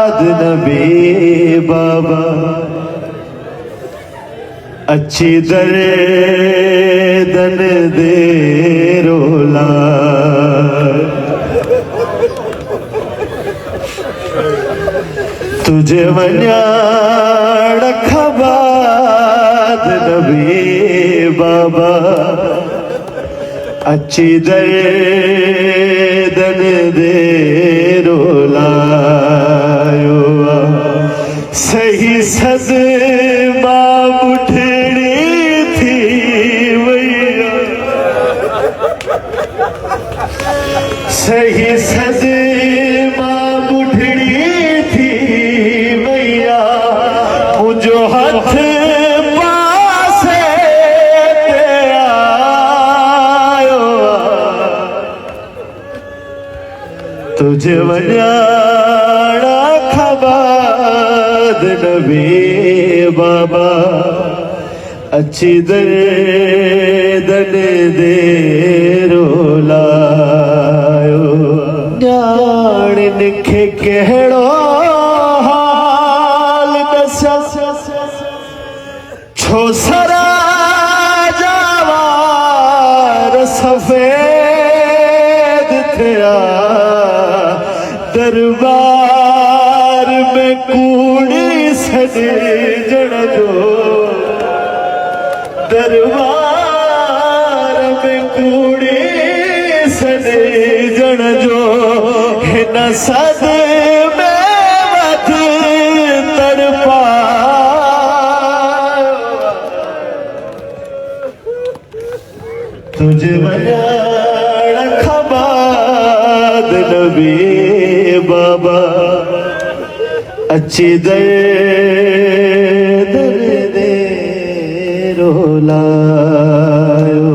नबी बाबा अच्छी दन दे रोला तुझे वन्याड़ खबाद नबी बाबा अच्छी दन दे रोला सही सदमा बुढ़ड़ी थी भैया सही सदमा बुढ़ड़ी थी भैया मुझो हाथ पासे आयो तुझे वन्याड़ा खबाद नबी बाबा अच्छी दन दे रोलायो न्याणिन खे कहिड़ो हाल दसा छो सरा जावार सफेद थिया दरबार में कूड़ी सजण जो दरबार में कूड़ी सजण जो हिन सद में वध तड़पा तुझे वन्याड़ खबाद नबी बाबा अच्छी दर दे रोलायो